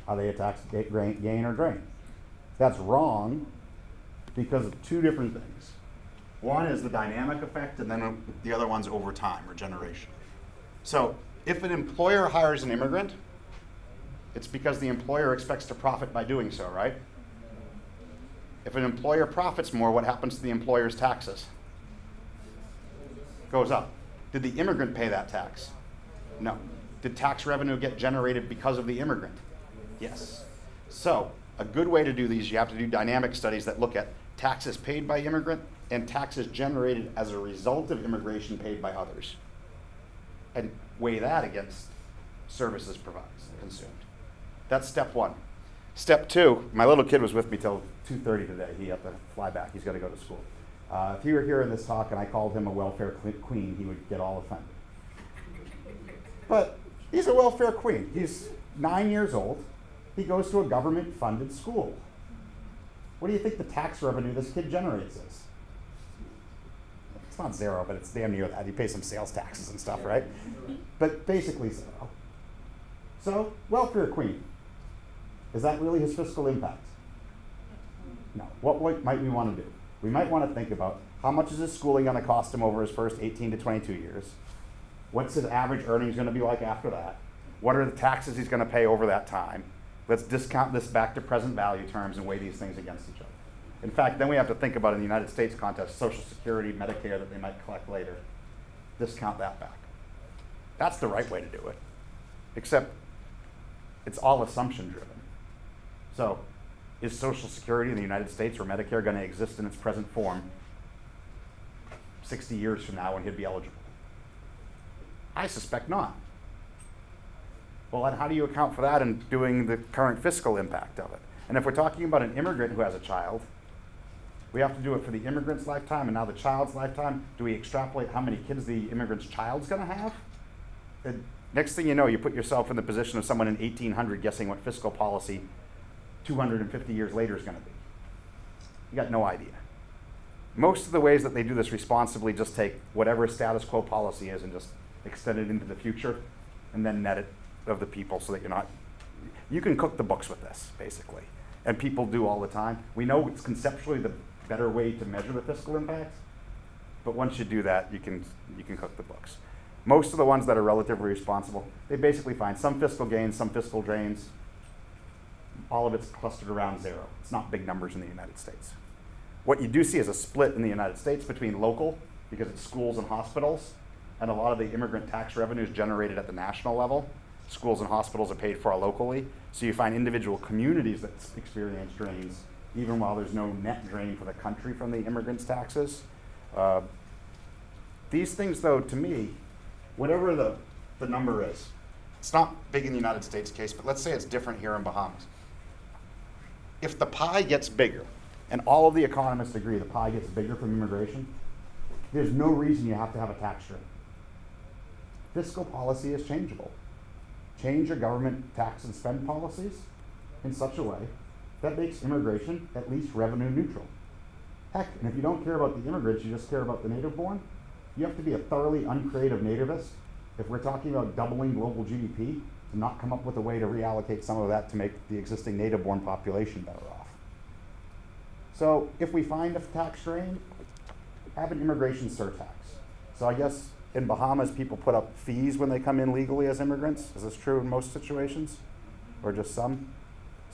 are they a tax gain or drain? That's wrong because of two different things. One is the dynamic effect, and then the other one's over time or generation. So if an employer hires an immigrant, it's because the employer expects to profit by doing so, right? If an employer profits more, what happens to the employer's taxes? Goes up. Did the immigrant pay that tax? No. Did tax revenue get generated because of the immigrant? Yes. So a good way to do these, you have to do dynamic studies that look at taxes paid by immigrant and taxes generated as a result of immigration paid by others, and weigh that against services provided, consumed. That's step one. Step two, my little kid was with me till 2:30 today. He had to fly back. He's got to go to school. If he were here in this talk and I called him a welfare queen, he would get all offended. But he's a welfare queen. He's 9 years old. He goes to a government-funded school. What do you think the tax revenue this kid generates is? It's not zero, but it's damn near that. He pays some sales taxes and stuff, right? But basically zero. So, welfare queen. Is that really his fiscal impact? No. What might we want to do? We might want to think about how much is his schooling going to cost him over his first 18 to 22 years? What's his average earnings going to be like after that? What are the taxes he's going to pay over that time? Let's discount this back to present value terms and weigh these things against each other. In fact, then we have to think about in the United States context, Social Security, Medicare that they might collect later. Discount that back. That's the right way to do it. Except it's all assumption driven. So is Social Security in the United States or Medicare going to exist in its present form 60 years from now when he'd be eligible? I suspect not. Well, and how do you account for that in doing the current fiscal impact of it? And if we're talking about an immigrant who has a child, we have to do it for the immigrant's lifetime and now the child's lifetime. Do we extrapolate how many kids the immigrant's child's going to have? And next thing you know, you put yourself in the position of someone in 1800 guessing what fiscal policy 250 years later is going to be. You got no idea. Most of the ways that they do this responsibly just take whatever status quo policy is and just extend it into the future and then net it of the people so that you're not, you can cook the books with this, basically. And people do all the time. We know it's conceptually the better way to measure the fiscal impact, but once you do that, you can cook the books. Most of the ones that are relatively responsible, they basically find some fiscal gains, some fiscal drains. All of it's clustered around zero. It's not big numbers in the United States. What you do see is a split in the United States between local, because it's schools and hospitals, and a lot of the immigrant tax revenue is generated at the national level. Schools and hospitals are paid for locally. So you find individual communities that experience drains, even while there's no net drain for the country from the immigrants' taxes. These things, though, to me, whatever the number is, it's not big in the United States case, but let's say it's different here in Bahamas. If the pie gets bigger, and all of the economists agree the pie gets bigger from immigration, there's no reason you have to have a tax rate. Fiscal policy is changeable. Change your government tax and spend policies in such a way that makes immigration at least revenue neutral. Heck, and if you don't care about the immigrants, you just care about the native born, you have to be a thoroughly uncreative nativist if we're talking about doubling global GDP to not come up with a way to reallocate some of that to make the existing native born population better off. So if we find a tax drain, have an immigration surtax. So I guess in Bahamas, people put up fees when they come in legally as immigrants. Is this true in most situations? Or just some?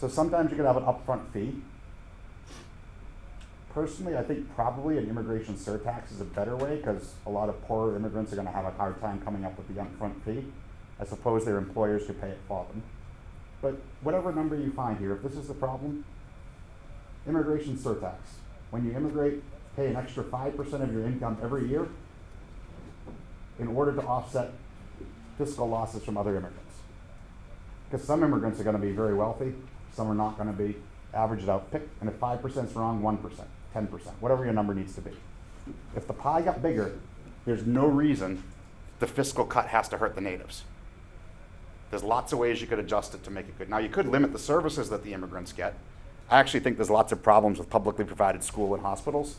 So sometimes you could have an upfront fee. Personally, I think probably an immigration surtax is a better way because a lot of poorer immigrants are going to have a hard time coming up with the upfront fee. I suppose their employers could pay it for them. But whatever number you find here, if this is the problem, immigration surtax. When you immigrate, pay an extra 5% of your income every year in order to offset fiscal losses from other immigrants. Because some immigrants are going to be very wealthy, some are not going to be. Average it out, pick, and if 5% is wrong, 1%, 10%, whatever your number needs to be. If the pie got bigger, there's no reason the fiscal cut has to hurt the natives. There's lots of ways you could adjust it to make it good. Now, you could limit the services that the immigrants get. I actually think there's lots of problems with publicly provided school and hospitals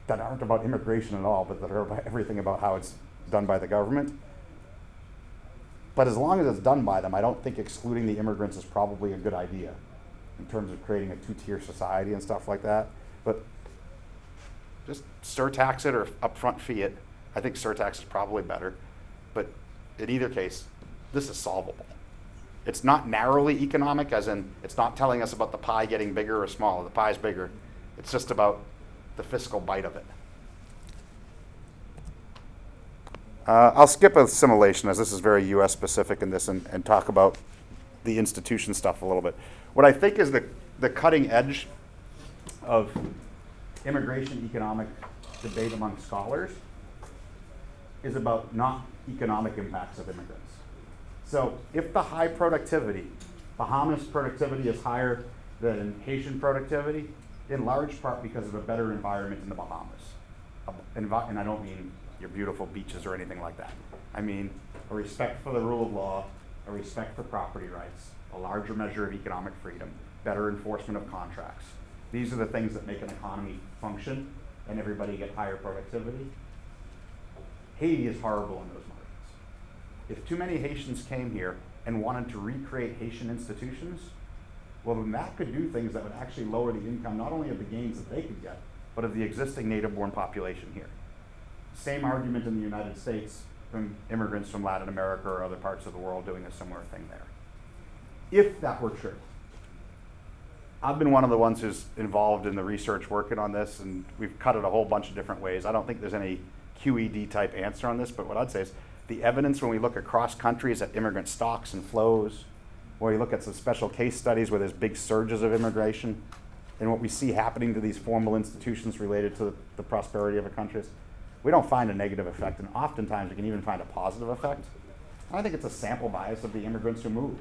that aren't about immigration at all, but that are about everything about how it's done by the government. But as long as it's done by them, I don't think excluding the immigrants is probably a good idea in terms of creating a two-tier society and stuff like that. But just surtax it or upfront fee it. I think surtax is probably better. But in either case, this is solvable. It's not narrowly economic, as in it's not telling us about the pie getting bigger or smaller. The pie's bigger. It's just about the fiscal bite of it. I'll skip assimilation, as this is very US specific in this, and talk about the institution stuff a little bit. What I think is the cutting edge of immigration economic debate among scholars is about not economic impacts of immigrants. So if the high productivity, Bahamas productivity is higher than Haitian productivity, in large part because of a better environment in the Bahamas. And I don't mean your beautiful beaches or anything like that. I mean a respect for the rule of law, a respect for property rights, a larger measure of economic freedom, better enforcement of contracts. These are the things that make an economy function and everybody get higher productivity. Haiti is horrible in those markets. If too many Haitians came here and wanted to recreate Haitian institutions, well, then that could do things that would actually lower the income, not only of the gains that they could get, but of the existing native-born population here. Same argument in the United States from immigrants from Latin America or other parts of the world doing a similar thing there. If that were true. I've been one of the ones who's involved in the research working on this, and we've cut it a whole bunch of different ways. I don't think there's any QED type answer on this, but what I'd say is the evidence when we look across countries at immigrant stocks and flows, or you look at some special case studies where there's big surges of immigration, and what we see happening to these formal institutions related to the prosperity of a country, we don't find a negative effect, and oftentimes we can even find a positive effect. I think it's a sample bias of the immigrants who move.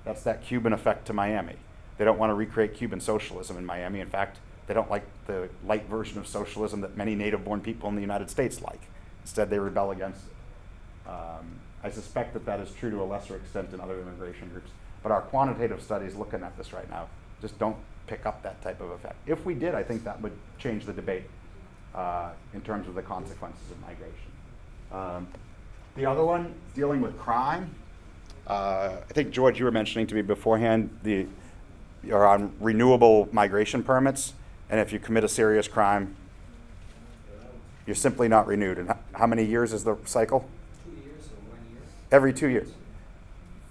That's that Cuban effect to Miami. They don't want to recreate Cuban socialism in Miami. In fact, they don't like the light version of socialism that many native-born people in the United States like. Instead, they rebel against it. I suspect that that is true to a lesser extent in other immigration groups. But our quantitative studies looking at this right now just don't pick up that type of effect. If we did, I think that would change the debate in terms of the consequences of migration. The other one, dealing with crime. I think, George, you were mentioning to me beforehand, you're on renewable migration permits, and if you commit a serious crime, you're simply not renewed. And how many years is the cycle? 2 years or 1 year. Every 2 years.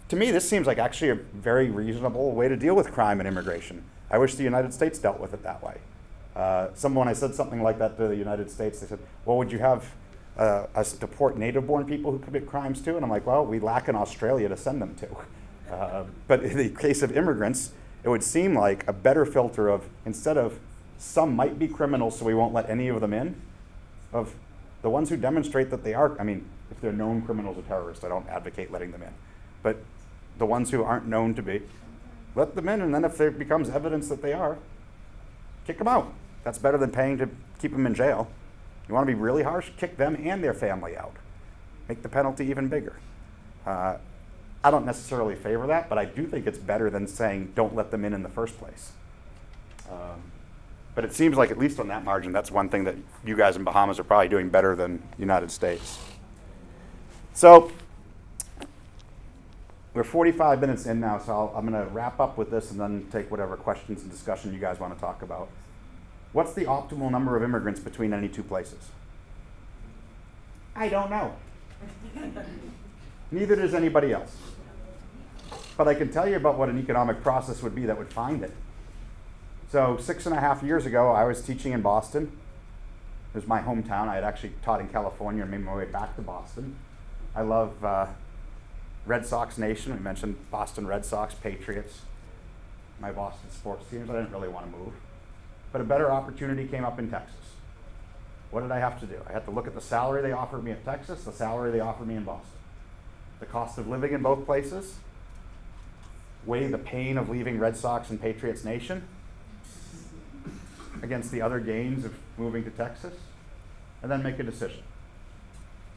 To me, this seems like actually a very reasonable way to deal with crime and immigration. I wish the United States dealt with it that way. When I said something like that to the United States, they said, well, would you have us deport native-born people who commit crimes too? And I'm like, well, we lack in Australia to send them to. But in the case of immigrants, it would seem like a better filter of, instead of some might be criminals so we won't let any of them in, of the ones who demonstrate that they are, I mean, if they're known criminals or terrorists, I don't advocate letting them in. But the ones who aren't known to be, let them in, and then if there becomes evidence that they are, kick them out. That's better than paying to keep them in jail. You want to be really harsh? Kick them and their family out. Make the penalty even bigger. I don't necessarily favor that, but I do think it's better than saying don't let them in the first place. But it seems like, at least on that margin, that's one thing that you guys in Bahamas are probably doing better than the United States. So we're 45 minutes in now, so I'm going to wrap up with this and then take whatever questions and discussion you guys want to talk about. What's the optimal number of immigrants between any two places? I don't know. Neither does anybody else. But I can tell you about what an economic process would be that would find it. So 6.5 years ago, I was teaching in Boston. It was my hometown. I had actually taught in California and made my way back to Boston. I love Red Sox Nation. We mentioned Boston Red Sox, Patriots, my Boston sports teams. I didn't really want to move. But a better opportunity came up in Texas. What did I have to do? I had to look at the salary they offered me in Texas, the salary they offered me in Boston. The cost of living in both places, weigh the pain of leaving Red Sox and Patriots Nation against the other gains of moving to Texas, and then make a decision.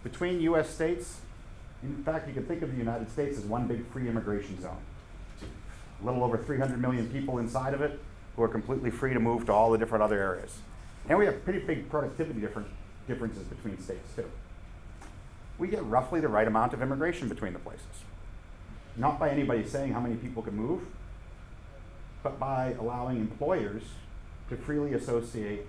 Between US states, in fact, you can think of the United States as one big free immigration zone. A little over 300 million people inside of it who are completely free to move to all the different other areas. And we have pretty big productivity differences between states too. We get roughly the right amount of immigration between the places. Not by anybody saying how many people can move, but by allowing employers to freely associate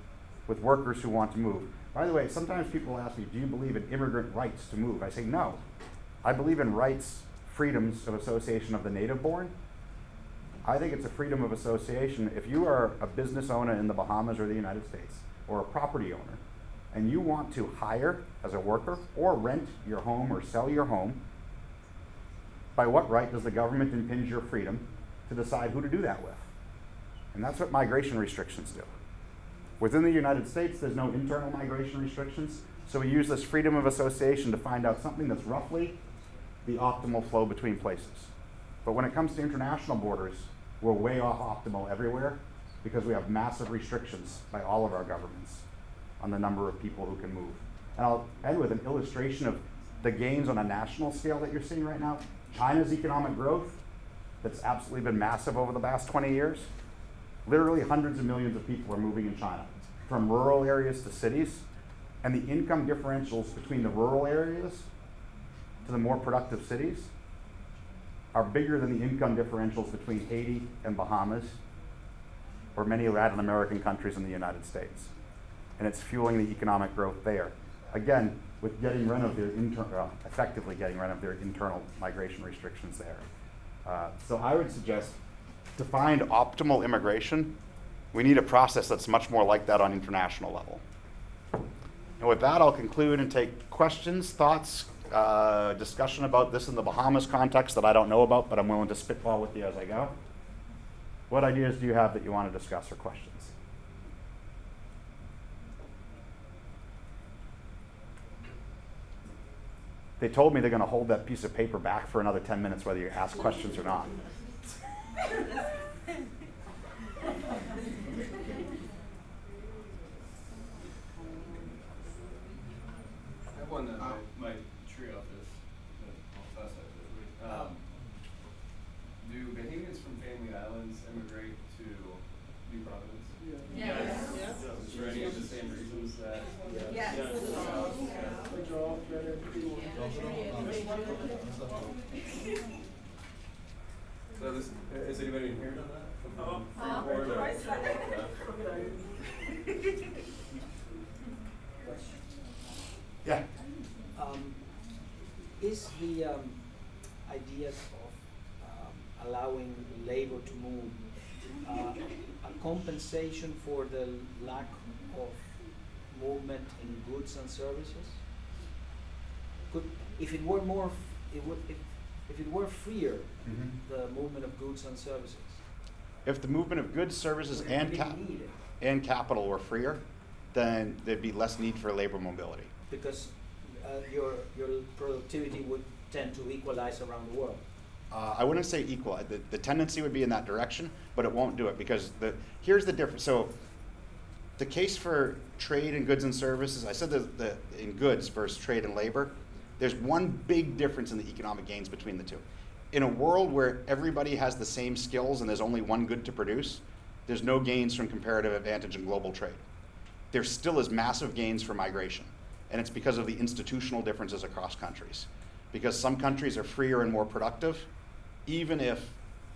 with workers who want to move. By the way, sometimes people ask me, do you believe in immigrant rights to move? I say no. I believe in rights, freedoms of association of the native born. I think it's a freedom of association. If you are a business owner in the Bahamas or the United States, or a property owner, and you want to hire as a worker or rent your home or sell your home, by what right does the government impinge your freedom to decide who to do that with? And that's what migration restrictions do. Within the United States, there's no internal migration restrictions, so we use this freedom of association to find out something that's roughly the optimal flow between places. But when it comes to international borders, we're way off optimal everywhere because we have massive restrictions by all of our governments on the number of people who can move. And I'll end with an illustration of the gains on a national scale that you're seeing right now. China's economic growth, that's absolutely been massive over the past 20 years. Literally hundreds of millions of people are moving in China, from rural areas to cities, and the income differentials between the rural areas to the more productive cities are bigger than the income differentials between Haiti and Bahamas, or many Latin American countries in the United States. And it's fueling the economic growth there. Again, with getting rid of their effectively getting rid of their internal migration restrictions there. So I would suggest to find optimal immigration, we need a process that's much more like that on international level. And with that, I'll conclude and take questions, thoughts, discussion about this in the Bahamas context that I don't know about, but I'm willing to spitball with you as I go. What ideas do you have that you want to discuss or questions? They told me they're going to hold that piece of paper back for another 10 minutes whether you ask questions or not. I have one that might tree off this, but I'll pass that. Do Bahamians from Family Islands immigrate to New Providence? Yes. Is for any of the same reasons that? Yes. So this, is anybody in here done that? Yeah. Is the idea of allowing labor to move a compensation for the lack of movement in goods and services? If it were more, if it were freer, the movement of goods and services. If the movement of goods, services, and capital were freer, then there'd be less need for labor mobility. Because your productivity would tend to equalize around the world. I wouldn't say equal. The tendency would be in that direction, but it won't do it because here's the difference. So the case for trade in goods and services, I said that in goods versus trade and labor, there's one big difference in the economic gains between the two. In a world where everybody has the same skills and there's only one good to produce, there's no gains from comparative advantage in global trade. There still is massive gains for migration, and it's because of the institutional differences across countries. Because some countries are freer and more productive, even if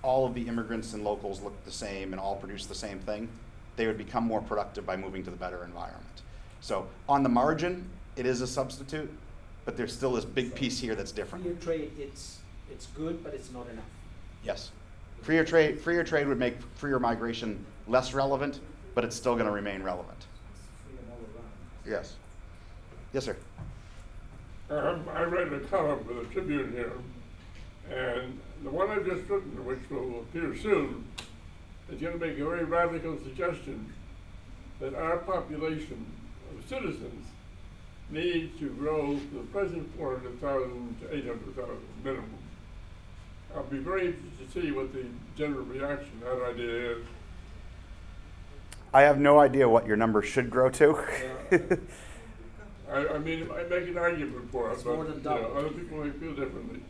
all of the immigrants and locals look the same and all produce the same thing, they would become more productive by moving to the better environment. So on the margin, it is a substitute, but there's still this big piece here that's different. Freer trade, it's good, but it's not enough. Yes. Freer trade would make freer migration less relevant, but it's still going to remain relevant. Freedom all around. Yes. Yes, sir. I read a column for the Tribune here, and the one I've just written, which will appear soon, is going to make a very radical suggestion that our population of citizens needs to grow to the present 400,000 to 800,000 minimum. I'll be very interested to see what the general reaction to that idea is. I have no idea what your number should grow to. I mean, I make an argument for it, It's but more than you know, double. other people may feel differently.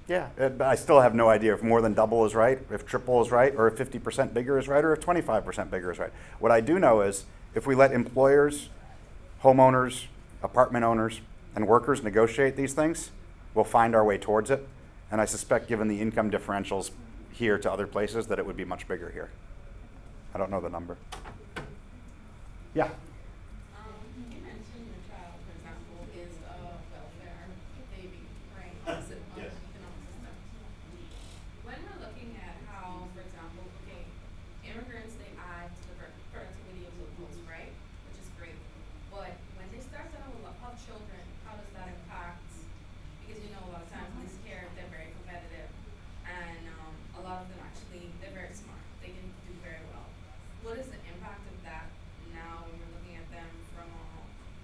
Yeah, but I still have no idea if more than double is right, if triple is right, or if 50% bigger is right, or if 25% bigger is right. What I do know is if we let employers, homeowners, apartment owners, and workers negotiate these things, we'll find our way towards it. And I suspect, given the income differentials here to other places, that it would be much bigger here. I don't know the number. Yeah. You mentioned the child, for example, is a welfare baby, right? It's an Yes. economic system. When we're looking at how, for example, okay, immigrants, they add to the productivity of locals, right? Which is great. But when they start to have children, how does that impact? Because you know, a lot of times in this care, they're very competitive. And a lot of them actually, they're very smart. They can do very well. What is the impact of that now when we're looking at them from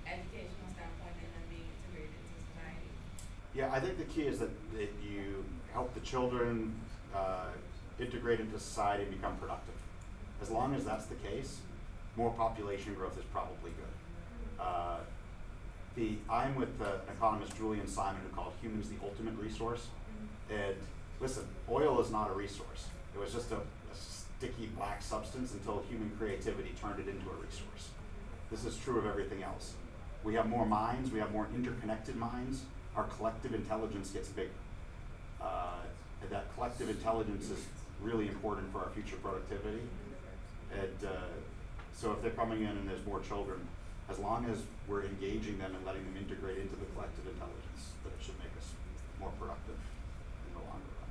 an educational standpoint and then being integrated into society? Yeah, I think the key is that you help the children integrate into society and become productive. As long as that's the case, more population growth is probably good. I'm with an economist, Julian Simon, who called humans the ultimate resource. And listen, oil is not a resource. It was just a sticky black substance until human creativity turned it into a resource. This is true of everything else. We have more minds, we have more interconnected minds, our collective intelligence gets bigger. And that collective intelligence is really important for our future productivity. And so if they're coming in and there's more children, as long as we're engaging them and letting them integrate into the collective intelligence, that it should make us more productive in the longer run.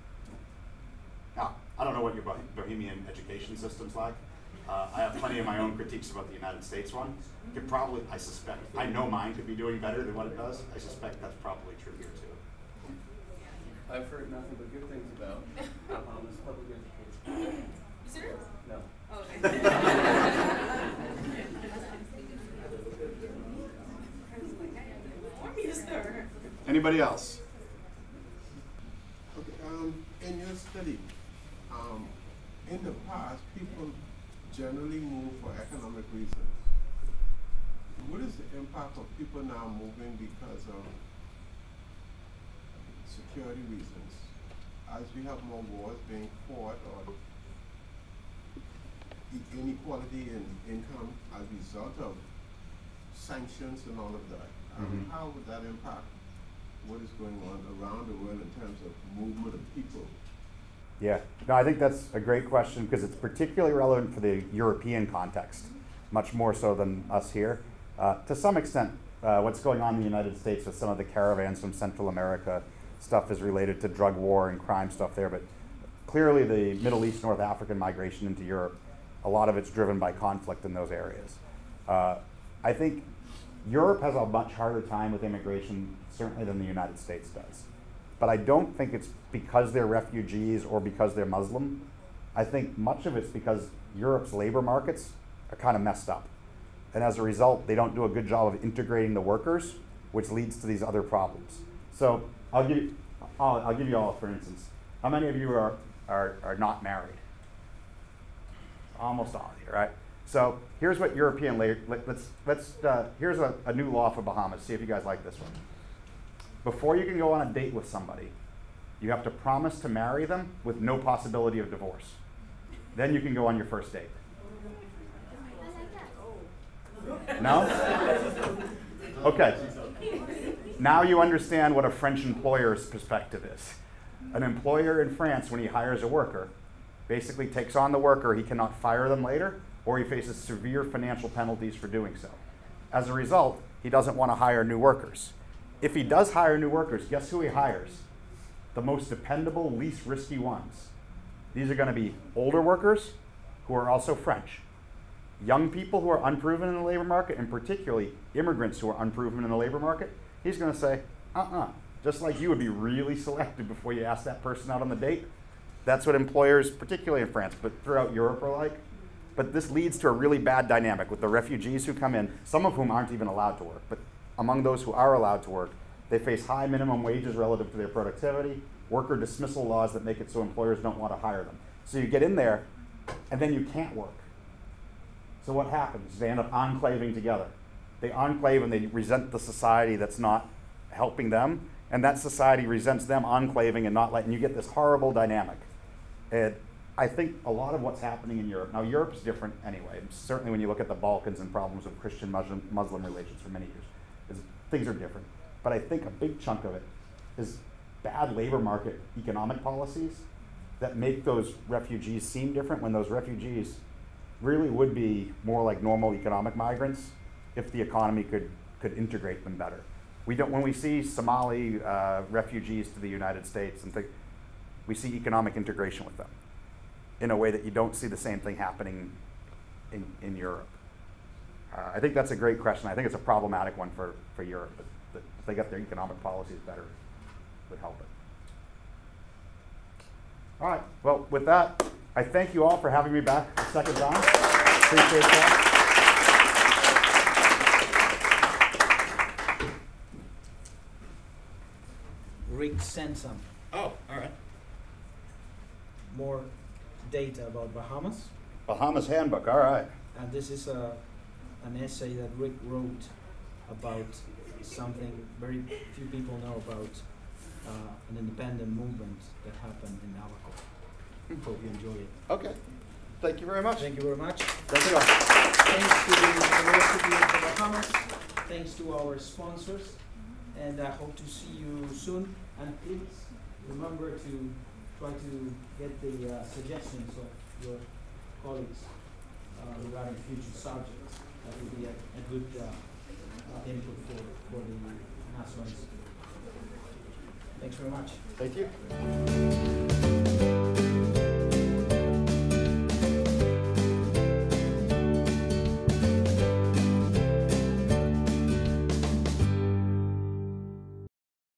Now, I don't know what your Bohemian education system's like. I have plenty of my own critiques about the United States one. Could probably, I suspect, I know mine could be doing better than what it does. I suspect that's probably true here too. I've heard nothing but good things about Bahamas public education. You serious? No. Oh, okay. Want me to stir? Anybody else? Okay, in your study, in the past, people generally move for economic reasons. What is the impact of people now moving because of security reasons? As we have more wars being fought or inequality in income as a result of sanctions and all of that, how would that impact what is going on around the world in terms of movement of people? Yeah, no, I think that's a great question because it's particularly relevant for the European context, much more so than us here. To some extent, what's going on in the United States with some of the caravans from Central America stuff is related to drug war and crime stuff there, but clearly the Middle East, North African migration into Europe, a lot of it's driven by conflict in those areas. I think Europe has a much harder time with immigration, certainly than the United States does. But I don't think it's because they're refugees or because they're Muslim. I think much of it's because Europe's labor markets are kind of messed up. And as a result, they don't do a good job of integrating the workers, which leads to these other problems. So I'll give you all, for instance, how many of you are not married? Almost all of you, right? So here's what European labor, here's a new law for Bahamas. See if you guys like this one. Before you can go on a date with somebody, you have to promise to marry them with no possibility of divorce. Then you can go on your first date. No? Okay. Now you understand what a French employer's perspective is. An employer in France, when he hires a worker, basically takes on the worker, he cannot fire them later, or he faces severe financial penalties for doing so. As a result, he doesn't want to hire new workers. If he does hire new workers, guess who he hires? The most dependable, least risky ones. These are going to be older workers who are also French, young people who are unproven in the labor market, and particularly immigrants who are unproven in the labor market. He's going to say, just like you would be really selective before you ask that person out on the date. That's what employers, particularly in France, but throughout Europe, are like. But this leads to a really bad dynamic with the refugees who come in, some of whom aren't even allowed to work. But among those who are allowed to work, they face high minimum wages relative to their productivity, worker dismissal laws that make it so employers don't want to hire them. So you get in there, and then you can't work. So what happens? They end up enclaving together. They enclave and they resent the society that's not helping them, and that society resents them enclaving and not letting you get this horrible dynamic. And I think a lot of what's happening in Europe, now Europe's different anyway, certainly when you look at the Balkans and problems of Christian-Muslim relations for many years, things are different. But I think a big chunk of it is bad labor market economic policies that make those refugees seem different when those refugees really would be more like normal economic migrants if the economy could integrate them better. When we see Somali refugees to the United States, and we see economic integration with them in a way that you don't see the same thing happening in Europe. I think that's a great question. I think it's a problematic one for Europe, but if they got their economic policies better, it would help it. All right, well, with that, I thank you all for having me back a second time. Appreciate that. Rick sent some Oh, all right. more data about Bahamas. Bahamas Handbook, all right. And this is an essay that Rick wrote about something very few people know about, an independent movement that happened in Nassau. Hope you enjoy it. Okay. Thank you very much. Thank you very much. Thank you all. Thanks to the University of the Bahamas. Thanks to our sponsors. And I hope to see you soon. And please remember to try to get the suggestions of your colleagues regarding future subjects. That would be a good input for the Nassau Institute. Thanks very much. Thank you.